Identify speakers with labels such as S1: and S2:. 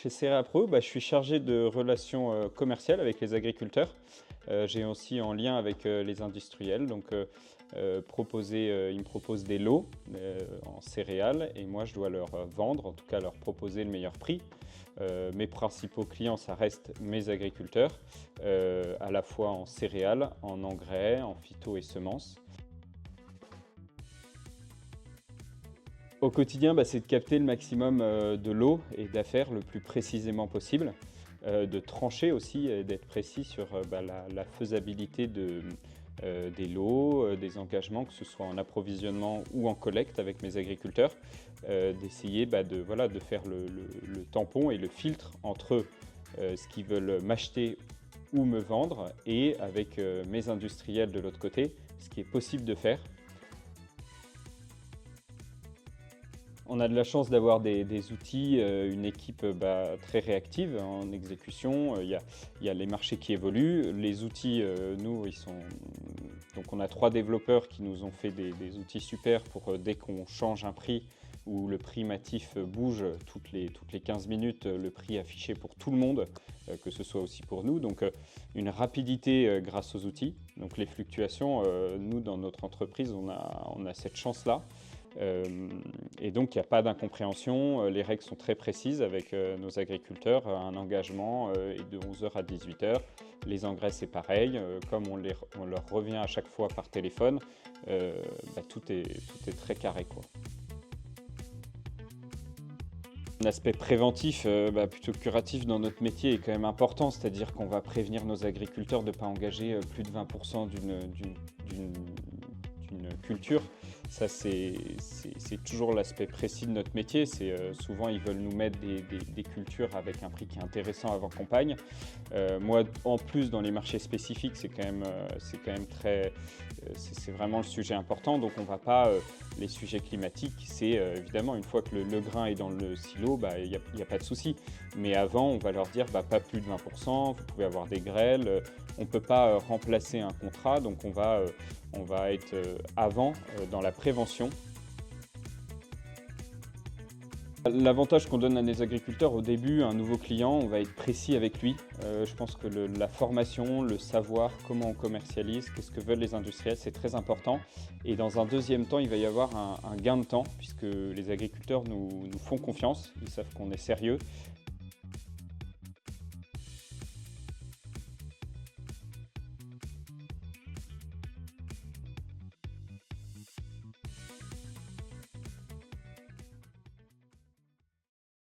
S1: Chez CRA Pro, je suis chargé de relations commerciales avec les agriculteurs. J'ai aussi en lien avec les industriels. Ils me proposent des lots en céréales et moi je dois leur vendre, en tout cas leur proposer le meilleur prix. Mes principaux clients, ça reste mes agriculteurs, à la fois en céréales, en engrais, en phyto et semences. Au quotidien, c'est de capter le maximum de l'eau et d'affaires le plus précisément possible, de trancher aussi et d'être précis sur la faisabilité des lots, des engagements, que ce soit en approvisionnement ou en collecte avec mes agriculteurs, d'essayer de faire le tampon et le filtre entre ce qu'ils veulent m'acheter ou me vendre et avec mes industriels de l'autre côté, ce qui est possible de faire. On a de la chance d'avoir des outils, une équipe très réactive en exécution. Il y a les marchés qui évoluent. Les outils, nous, donc on a 3 développeurs qui nous ont fait des outils super pour dès qu'on change un prix ou le prix matif bouge toutes les 15 minutes, le prix affiché pour tout le monde, que ce soit aussi pour nous. Donc une rapidité grâce aux outils. Donc les fluctuations, nous, dans notre entreprise, on a cette chance-là. Et donc, il n'y a pas d'incompréhension. Les règles sont très précises avec nos agriculteurs. Un engagement est de 11 h à 18 h. Les engrais, c'est pareil. Comme on leur revient à chaque fois par téléphone, tout est très carré, quoi. L'aspect préventif, plutôt que curatif dans notre métier est quand même important, c'est-à-dire qu'on va prévenir nos agriculteurs de ne pas engager plus de 20% d'une culture. Ça, c'est toujours l'aspect précis de notre métier. Souvent, ils veulent nous mettre des cultures avec un prix qui est intéressant avant campagne. Moi, en plus, dans les marchés spécifiques, c'est vraiment le sujet important. Donc, on va pas les sujets climatiques. C'est évidemment une fois que le grain est dans le silo, il y a pas de souci. Mais avant, on va leur dire pas plus de 20%. Vous pouvez avoir des grêles. On peut pas remplacer un contrat. Donc, on va être avant dans la prévention. L'avantage qu'on donne à nos agriculteurs au début, un nouveau client, on va être précis avec lui. Je pense que la formation, le savoir, comment on commercialise, qu'est-ce que veulent les industriels, c'est très important. Et dans un deuxième temps, il va y avoir un gain de temps puisque les agriculteurs nous font confiance, ils savent qu'on est sérieux